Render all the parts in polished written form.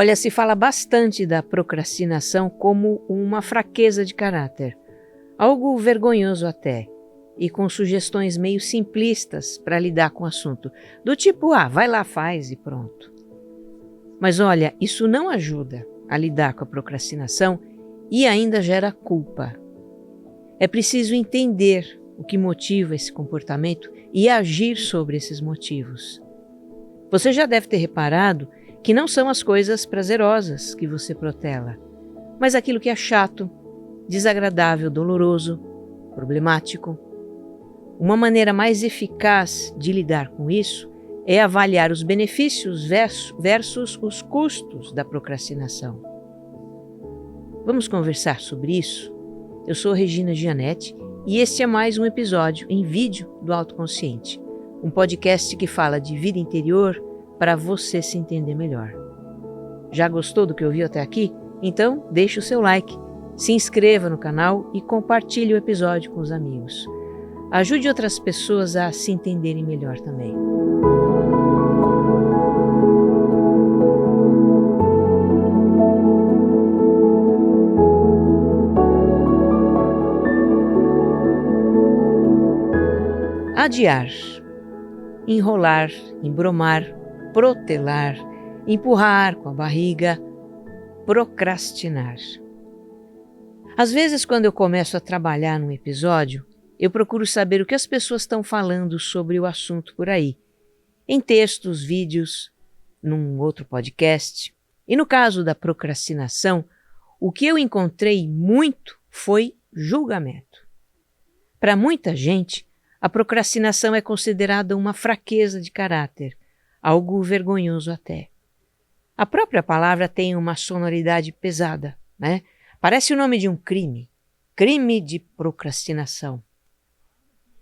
Olha, se fala bastante da procrastinação como uma fraqueza de caráter, algo vergonhoso até, e com sugestões meio simplistas para lidar com o assunto, do tipo, vai lá, faz e pronto. Mas olha, isso não ajuda a lidar com a procrastinação e ainda gera culpa. É preciso entender o que motiva esse comportamento e agir sobre esses motivos. Você já deve ter reparado que não são as coisas prazerosas que você protela, mas aquilo que é chato, desagradável, doloroso, problemático. Uma maneira mais eficaz de lidar com isso é avaliar os benefícios versus os custos da procrastinação. Vamos conversar sobre isso? Eu sou Regina Gianetti e este é mais um episódio em vídeo do Autoconsciente, um podcast que fala de vida interior para você se entender melhor. Já gostou do que ouviu até aqui? Então deixe o seu like, se inscreva no canal e compartilhe o episódio com os amigos. Ajude outras pessoas a se entenderem melhor também. Adiar, enrolar, embromar, protelar, empurrar com a barriga, procrastinar. Às vezes, quando eu começo a trabalhar num episódio, eu procuro saber o que as pessoas estão falando sobre o assunto por aí, em textos, vídeos, num outro podcast. E no caso da procrastinação, o que eu encontrei muito foi julgamento. Para muita gente, a procrastinação é considerada uma fraqueza de caráter, algo vergonhoso até. A própria palavra tem uma sonoridade pesada, né? Parece o nome de um crime, crime de procrastinação.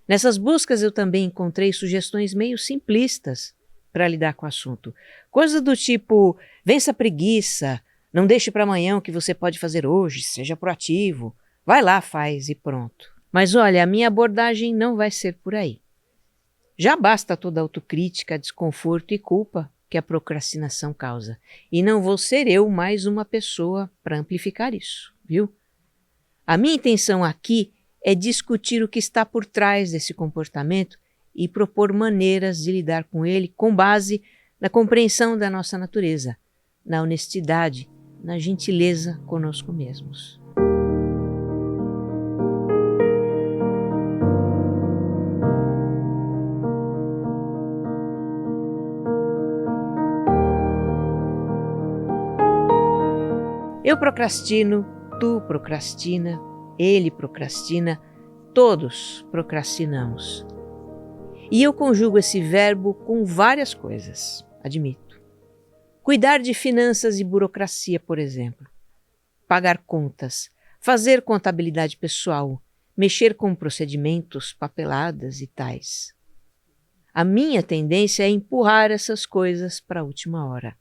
Nessas buscas eu também encontrei sugestões meio simplistas para lidar com o assunto. Coisas do tipo, vença a preguiça, não deixe para amanhã o que você pode fazer hoje, seja proativo, vai lá, faz e pronto. Mas olha, a minha abordagem não vai ser por aí. Já basta toda a autocrítica, desconforto e culpa que a procrastinação causa. E não vou ser eu mais uma pessoa para amplificar isso, viu? A minha intenção aqui é discutir o que está por trás desse comportamento e propor maneiras de lidar com ele com base na compreensão da nossa natureza, na honestidade, na gentileza conosco mesmos. Eu procrastino, tu procrastina, ele procrastina, todos procrastinamos. E eu conjugo esse verbo com várias coisas, admito. Cuidar de finanças e burocracia, por exemplo. Pagar contas, fazer contabilidade pessoal, mexer com procedimentos, papeladas e tais. A minha tendência é empurrar essas coisas para a última hora.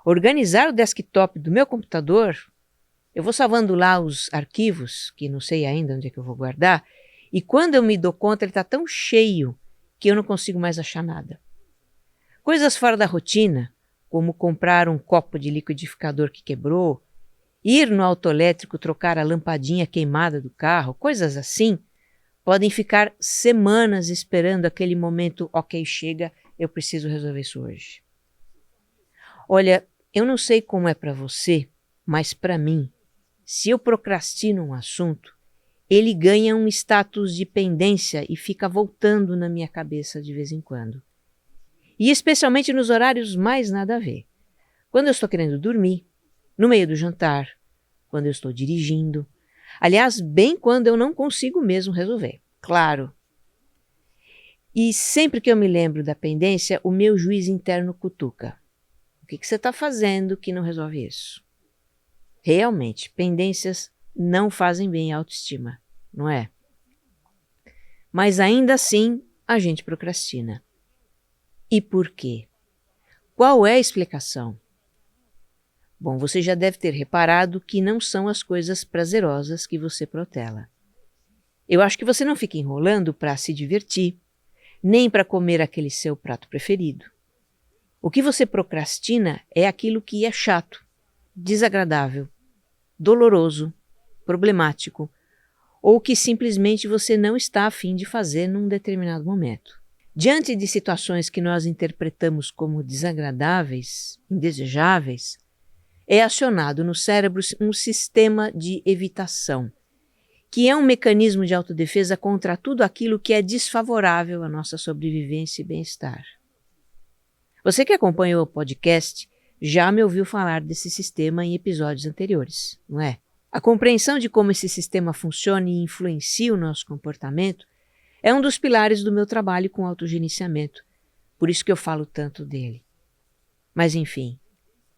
Organizar o desktop do meu computador, eu vou salvando lá os arquivos, que não sei ainda onde é que eu vou guardar, e quando eu me dou conta ele está tão cheio que eu não consigo mais achar nada. Coisas fora da rotina, como comprar um copo de liquidificador que quebrou, ir no autoelétrico trocar a lampadinha queimada do carro, coisas assim, podem ficar semanas esperando aquele momento, ok, chega, eu preciso resolver isso hoje. Olha, eu não sei como é para você, mas para mim, se eu procrastino um assunto, ele ganha um status de pendência e fica voltando na minha cabeça de vez em quando. E especialmente nos horários mais nada a ver. Quando eu estou querendo dormir, no meio do jantar, quando eu estou dirigindo. Aliás, bem quando eu não consigo mesmo resolver, claro. E sempre que eu me lembro da pendência, o meu juiz interno cutuca. O que você está fazendo que não resolve isso? Realmente, pendências não fazem bem à autoestima, não é? Mas ainda assim, a gente procrastina. E por quê? Qual é a explicação? Bom, você já deve ter reparado que não são as coisas prazerosas que você protela. Eu acho que você não fica enrolando para se divertir, nem para comer aquele seu prato preferido. O que você procrastina é aquilo que é chato, desagradável, doloroso, problemático, ou que simplesmente você não está a fim de fazer num determinado momento. Diante de situações que nós interpretamos como desagradáveis, indesejáveis, é acionado no cérebro um sistema de evitação, que é um mecanismo de autodefesa contra tudo aquilo que é desfavorável à nossa sobrevivência e bem-estar. Você que acompanhou o podcast já me ouviu falar desse sistema em episódios anteriores, não é? A compreensão de como esse sistema funciona e influencia o nosso comportamento é um dos pilares do meu trabalho com autogerenciamento, por isso que eu falo tanto dele. Mas enfim,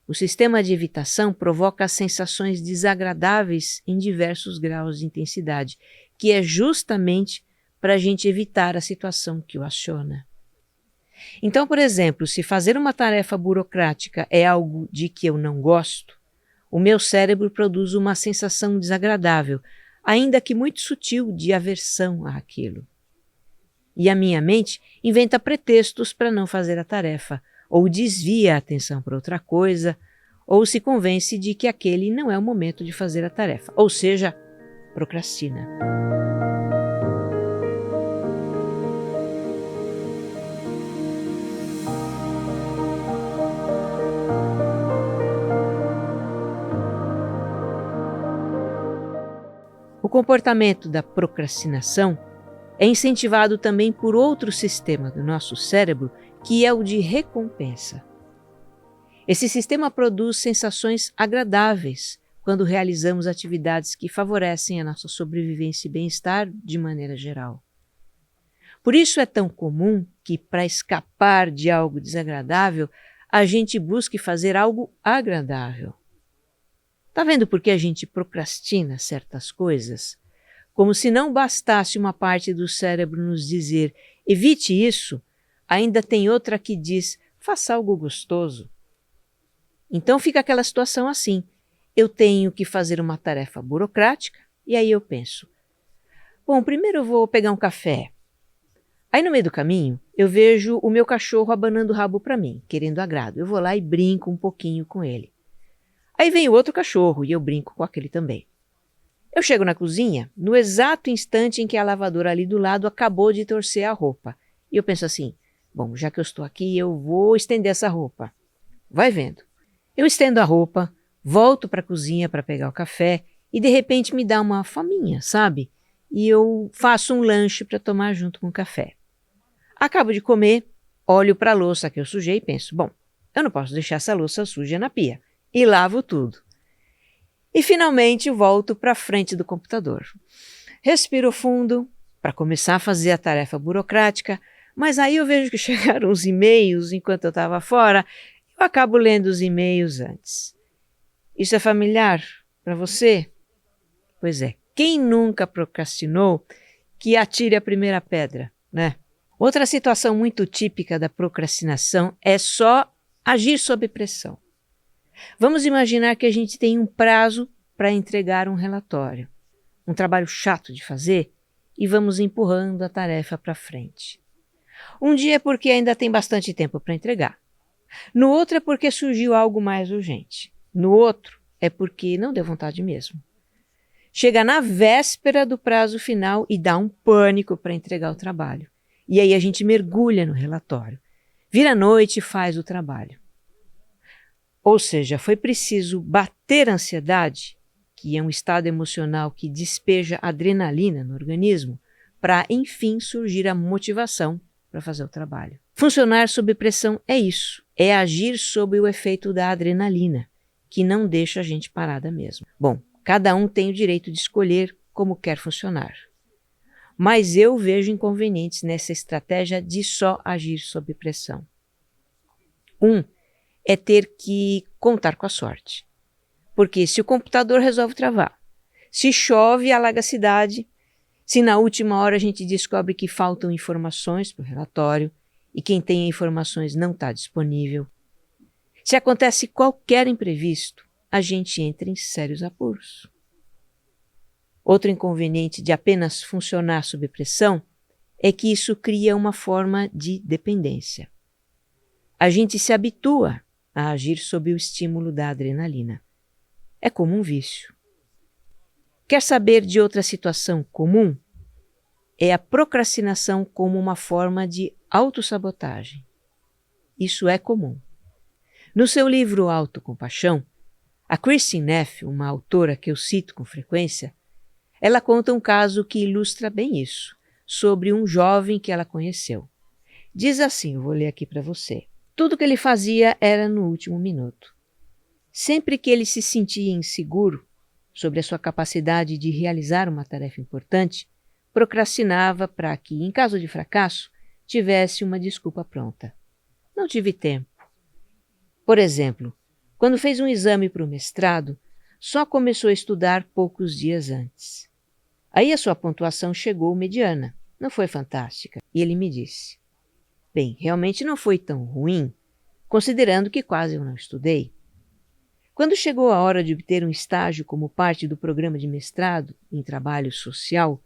o sistema de evitação provoca sensações desagradáveis em diversos graus de intensidade, que é justamente para a gente evitar a situação que o aciona. Então, por exemplo, se fazer uma tarefa burocrática é algo de que eu não gosto, o meu cérebro produz uma sensação desagradável, ainda que muito sutil, de aversão àquilo. E a minha mente inventa pretextos para não fazer a tarefa, ou desvia a atenção para outra coisa, ou se convence de que aquele não é o momento de fazer a tarefa, ou seja, procrastina. O comportamento da procrastinação é incentivado também por outro sistema do nosso cérebro, que é o de recompensa. Esse sistema produz sensações agradáveis quando realizamos atividades que favorecem a nossa sobrevivência e bem-estar de maneira geral. Por isso é tão comum que, para escapar de algo desagradável, a gente busque fazer algo agradável. Tá vendo por que a gente procrastina certas coisas? Como se não bastasse uma parte do cérebro nos dizer evite isso, ainda tem outra que diz faça algo gostoso. Então fica aquela situação assim, eu tenho que fazer uma tarefa burocrática e aí eu penso, bom, primeiro eu vou pegar um café. Aí no meio do caminho eu vejo o meu cachorro abanando o rabo para mim, querendo agrado. Eu vou lá e brinco um pouquinho com ele. Aí vem o outro cachorro e eu brinco com aquele também. Eu chego na cozinha no exato instante em que a lavadora ali do lado acabou de torcer a roupa. E eu penso assim, bom, já que eu estou aqui, eu vou estender essa roupa. Vai vendo. Eu estendo a roupa, volto para a cozinha para pegar o café e de repente me dá uma fominha, sabe? E eu faço um lanche para tomar junto com o café. Acabo de comer, olho para a louça que eu sujei e penso, bom, eu não posso deixar essa louça suja na pia. E lavo tudo. E finalmente volto para a frente do computador. Respiro fundo para começar a fazer a tarefa burocrática, mas aí eu vejo que chegaram os e-mails enquanto eu estava fora, eu acabo lendo os e-mails antes. Isso é familiar para você? Pois é, quem nunca procrastinou que atire a primeira pedra, né? Outra situação muito típica da procrastinação é só agir sob pressão. Vamos imaginar que a gente tem um prazo para entregar um relatório, um trabalho chato de fazer, e vamos empurrando a tarefa para frente. Um dia é porque ainda tem bastante tempo para entregar. No outro é porque surgiu algo mais urgente. No outro é porque não deu vontade mesmo. Chega na véspera do prazo final e dá um pânico para entregar o trabalho. E aí a gente mergulha no relatório. Vira a noite e faz o trabalho. Ou seja, foi preciso bater a ansiedade, que é um estado emocional que despeja adrenalina no organismo, para, enfim, surgir a motivação para fazer o trabalho. Funcionar sob pressão é isso, é agir sob o efeito da adrenalina, que não deixa a gente parada mesmo. Bom, cada um tem o direito de escolher como quer funcionar. Mas eu vejo inconvenientes nessa estratégia de só agir sob pressão. É ter que contar com a sorte. Porque se o computador resolve travar, se chove e alaga a cidade, se na última hora a gente descobre que faltam informações para o relatório e quem tem informações não está disponível, se acontece qualquer imprevisto, a gente entra em sérios apuros. Outro inconveniente de apenas funcionar sob pressão é que isso cria uma forma de dependência. a gente se habitua a agir sob o estímulo da adrenalina. É como um vício. Quer saber de outra situação comum? É a procrastinação como uma forma de autossabotagem. Isso é comum. No seu livro Autocompaixão, a Kristin Neff, uma autora que eu cito com frequência, ela conta um caso que ilustra bem isso, sobre um jovem que ela conheceu. Diz assim, eu vou ler aqui para você. Tudo que ele fazia era no último minuto. Sempre que ele se sentia inseguro sobre a sua capacidade de realizar uma tarefa importante, procrastinava para que, em caso de fracasso, tivesse uma desculpa pronta. Não tive tempo. Por exemplo, quando fez um exame para o mestrado, só começou a estudar poucos dias antes. Aí a sua pontuação chegou mediana, não foi fantástica, e ele me disse: bem, realmente não foi tão ruim, considerando que quase eu não estudei. Quando chegou a hora de obter um estágio como parte do programa de mestrado em trabalho social,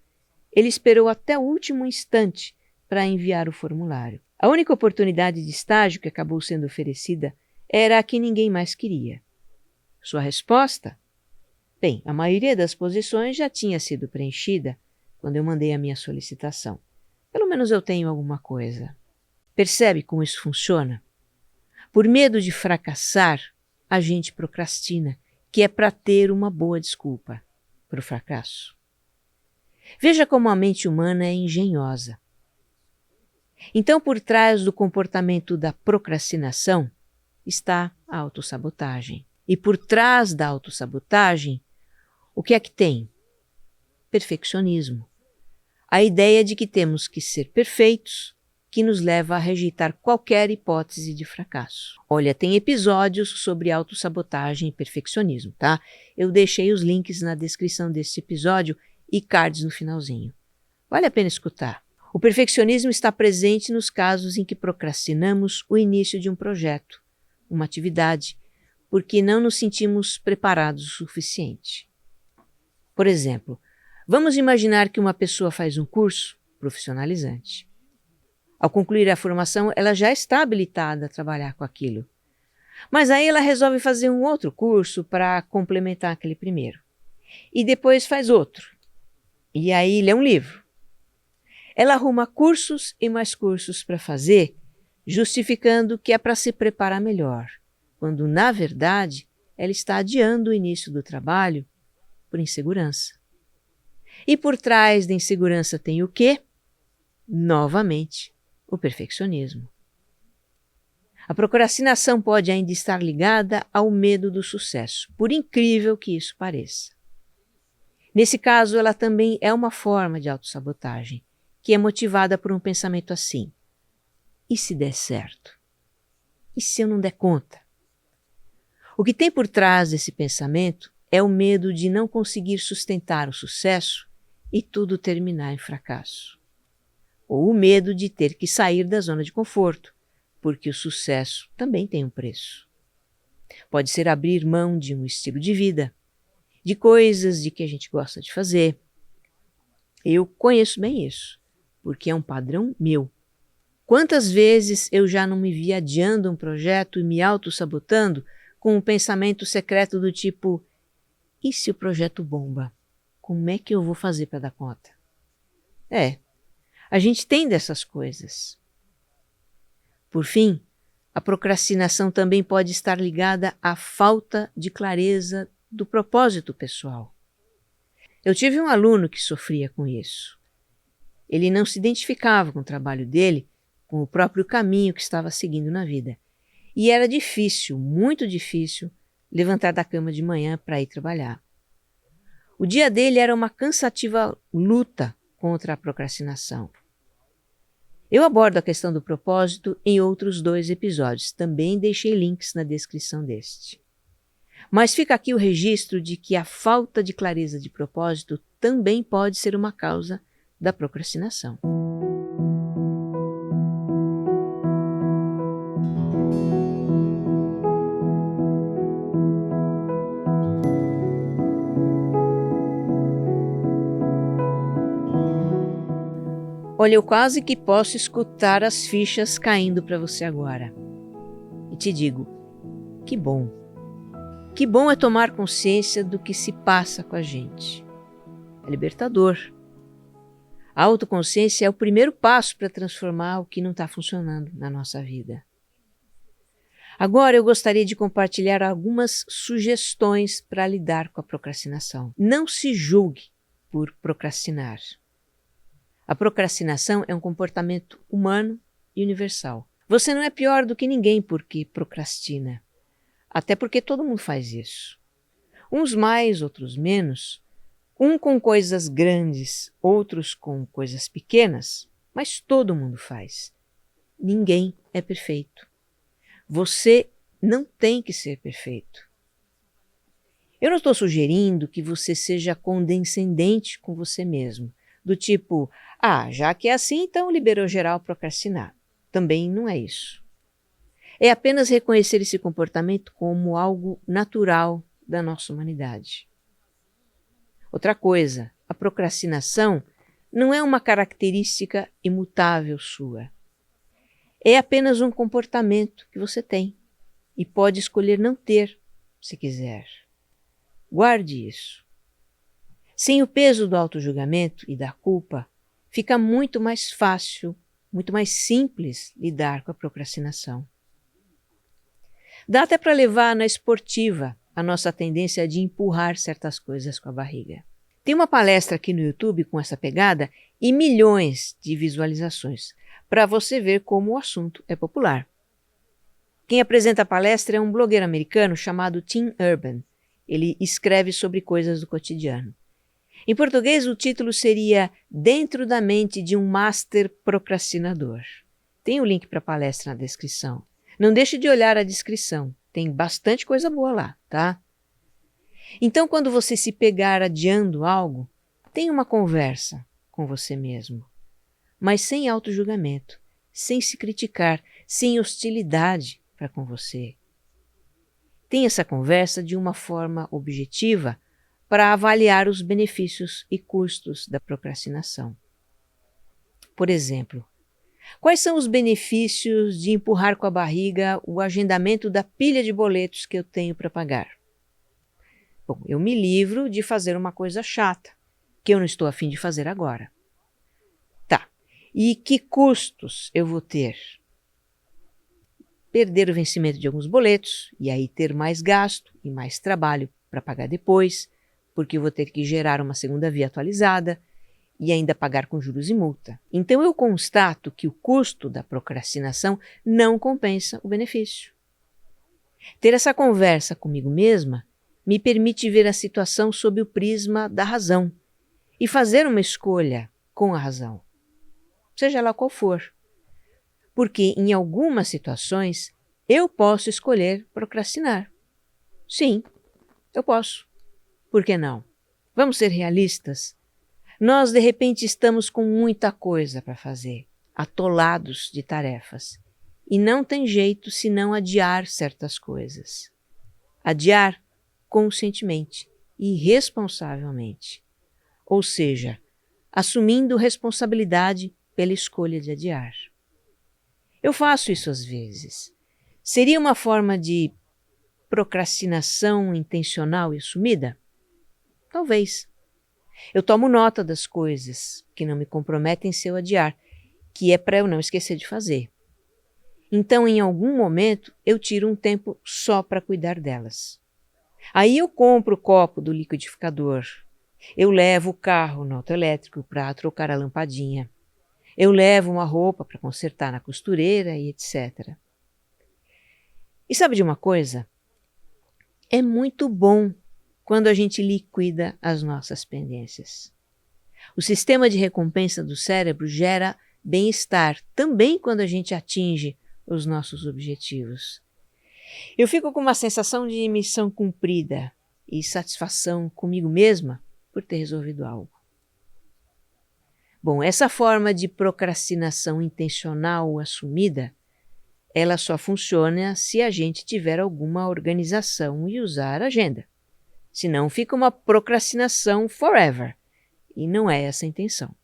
ele esperou até o último instante para enviar o formulário. A única oportunidade de estágio que acabou sendo oferecida era a que ninguém mais queria. Sua resposta? Bem, a maioria das posições já tinha sido preenchida quando eu mandei a minha solicitação. Pelo menos eu tenho alguma coisa. Percebe como isso funciona? Por medo de fracassar, a gente procrastina, que é para ter uma boa desculpa para o fracasso. Veja como a mente humana é engenhosa. Então, por trás do comportamento da procrastinação está a autossabotagem. E por trás da autossabotagem, o que é que tem? Perfeccionismo. A ideia de que temos que ser perfeitos, que nos leva a rejeitar qualquer hipótese de fracasso. Olha, tem episódios sobre autossabotagem e perfeccionismo, tá? Eu deixei os links na descrição desse episódio e cards no finalzinho. Vale a pena escutar. O perfeccionismo está presente nos casos em que procrastinamos o início de um projeto, uma atividade, porque não nos sentimos preparados o suficiente. Por exemplo, vamos imaginar que uma pessoa faz um curso profissionalizante. Ao concluir a formação, ela já está habilitada a trabalhar com aquilo. Mas aí ela resolve fazer um outro curso para complementar aquele primeiro. E depois faz outro. E aí lê um livro. Ela arruma cursos e mais cursos para fazer, justificando que é para se preparar melhor, quando, na verdade, ela está adiando o início do trabalho por insegurança. E por trás da insegurança tem o quê? Novamente, o perfeccionismo. A procrastinação pode ainda estar ligada ao medo do sucesso, por incrível que isso pareça. Nesse caso, ela também é uma forma de autossabotagem, que é motivada por um pensamento assim: e se der certo? E se eu não der conta? O que tem por trás desse pensamento é o medo de não conseguir sustentar o sucesso e tudo terminar em fracasso. Ou o medo de ter que sair da zona de conforto, porque o sucesso também tem um preço. Pode ser abrir mão de um estilo de vida, de coisas de que a gente gosta de fazer. Eu conheço bem isso, porque é um padrão meu. Quantas vezes eu já não me vi adiando um projeto e me auto-sabotando com um pensamento secreto do tipo: e se o projeto bomba? Como é que eu vou fazer para dar conta? A gente tem dessas coisas. Por fim, a procrastinação também pode estar ligada à falta de clareza do propósito pessoal. Eu tive um aluno que sofria com isso. Ele não se identificava com o trabalho dele, com o próprio caminho que estava seguindo na vida. E era difícil, muito difícil, levantar da cama de manhã para ir trabalhar. O dia dele era uma cansativa luta contra a procrastinação. Eu abordo a questão do propósito em outros 2 episódios, também deixei links na descrição deste. Mas fica aqui o registro de que a falta de clareza de propósito também pode ser uma causa da procrastinação. Olha, eu quase que posso escutar as fichas caindo para você agora. E te digo, que bom. Que bom é tomar consciência do que se passa com a gente. É libertador. A autoconsciência é o primeiro passo para transformar o que não está funcionando na nossa vida. Agora eu gostaria de compartilhar algumas sugestões para lidar com a procrastinação. Não se julgue por procrastinar. A procrastinação é um comportamento humano e universal. Você não é pior do que ninguém porque procrastina. Até porque todo mundo faz isso. Uns mais, outros menos. Um com coisas grandes, outros com coisas pequenas, mas todo mundo faz. Ninguém é perfeito. Você não tem que ser perfeito. Eu não estou sugerindo que você seja condescendente com você mesmo, do tipo, já que é assim, então liberou geral procrastinar. Também não é isso. É apenas reconhecer esse comportamento como algo natural da nossa humanidade. Outra coisa, a procrastinação não é uma característica imutável sua. É apenas um comportamento que você tem e pode escolher não ter, se quiser. Guarde isso. Sem o peso do autojulgamento e da culpa, fica muito mais fácil, muito mais simples lidar com a procrastinação. Dá até para levar na esportiva a nossa tendência de empurrar certas coisas com a barriga. Tem uma palestra aqui no YouTube com essa pegada e milhões de visualizações, para você ver como o assunto é popular. Quem apresenta a palestra é um blogueiro americano chamado Tim Urban. Ele escreve sobre coisas do cotidiano. Em português, o título seria Dentro da Mente de um Master Procrastinador. Tem o link para a palestra na descrição. Não deixe de olhar a descrição, tem bastante coisa boa lá, tá? Então, quando você se pegar adiando algo, tenha uma conversa com você mesmo, mas sem autojulgamento, sem se criticar, sem hostilidade para com você. Tenha essa conversa de uma forma objetiva para avaliar os benefícios e custos da procrastinação. Por exemplo, quais são os benefícios de empurrar com a barriga o agendamento da pilha de boletos que eu tenho para pagar? Bom, eu me livro de fazer uma coisa chata, que eu não estou a fim de fazer agora. Tá, e que custos eu vou ter? Perder o vencimento de alguns boletos, e aí ter mais gasto e mais trabalho para pagar depois, porque eu vou ter que gerar uma segunda via atualizada, e ainda pagar com juros e multa. Então eu constato que o custo da procrastinação não compensa o benefício. Ter essa conversa comigo mesma me permite ver a situação sob o prisma da razão e fazer uma escolha com a razão, seja lá qual for. Porque em algumas situações eu posso escolher procrastinar. Sim, eu posso. Por que não? Vamos ser realistas? Nós, de repente, estamos com muita coisa para fazer, atolados de tarefas. E não tem jeito senão adiar certas coisas. Adiar conscientemente e responsavelmente. Ou seja, assumindo responsabilidade pela escolha de adiar. Eu faço isso às vezes. Seria uma forma de procrastinação intencional e assumida? Talvez. Eu tomo nota das coisas que não me comprometem se eu adiar, que é para eu não esquecer de fazer. Então, em algum momento, eu tiro um tempo só para cuidar delas. Aí eu compro o copo do liquidificador. Eu levo o carro no autoelétrico para trocar a lampadinha. Eu levo uma roupa para consertar na costureira e etc. E sabe de uma coisa? É muito bom quando a gente liquida as nossas pendências. O sistema de recompensa do cérebro gera bem-estar também quando a gente atinge os nossos objetivos. Eu fico com uma sensação de missão cumprida e satisfação comigo mesma por ter resolvido algo. Bom, essa forma de procrastinação intencional ou assumida, ela só funciona se a gente tiver alguma organização e usar a agenda. Senão fica uma procrastinação forever, e não é essa a intenção.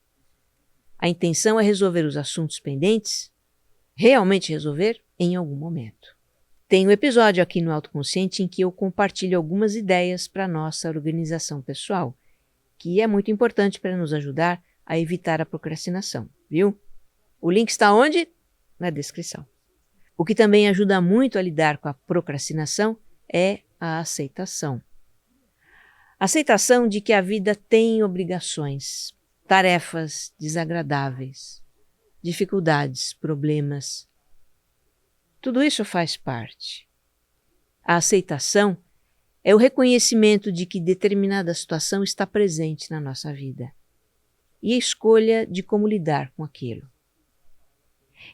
A intenção é resolver os assuntos pendentes, realmente resolver em algum momento. Tem um episódio aqui no Autoconsciente em que eu compartilho algumas ideias para a nossa organização pessoal, que é muito importante para nos ajudar a evitar a procrastinação, viu? O link está onde? Na descrição. O que também ajuda muito a lidar com a procrastinação é a aceitação. Aceitação de que a vida tem obrigações, tarefas desagradáveis, dificuldades, problemas. Tudo isso faz parte. A aceitação é o reconhecimento de que determinada situação está presente na nossa vida e a escolha de como lidar com aquilo.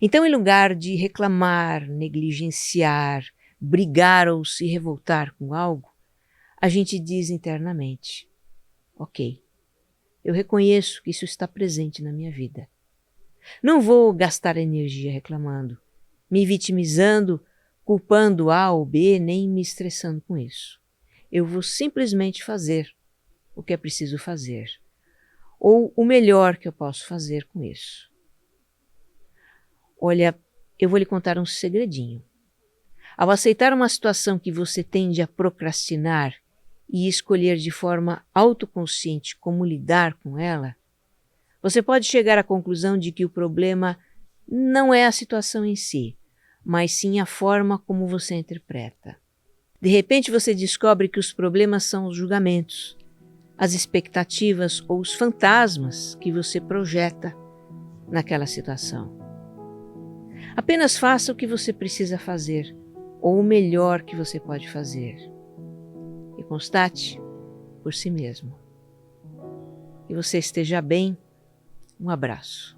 Então, em lugar de reclamar, negligenciar, brigar ou se revoltar com algo, a gente diz internamente: ok, eu reconheço que isso está presente na minha vida. Não vou gastar energia reclamando, me vitimizando, culpando A ou B, nem me estressando com isso. Eu vou simplesmente fazer o que é preciso fazer, ou o melhor que eu posso fazer com isso. Olha, eu vou lhe contar um segredinho. Ao aceitar uma situação que você tende a procrastinar e escolher de forma autoconsciente como lidar com ela, você pode chegar à conclusão de que o problema não é a situação em si, mas sim a forma como você interpreta. De repente você descobre que os problemas são os julgamentos, as expectativas ou os fantasmas que você projeta naquela situação. Apenas faça o que você precisa fazer, ou o melhor que você pode fazer. E constate por si mesmo. Que você esteja bem. Um abraço.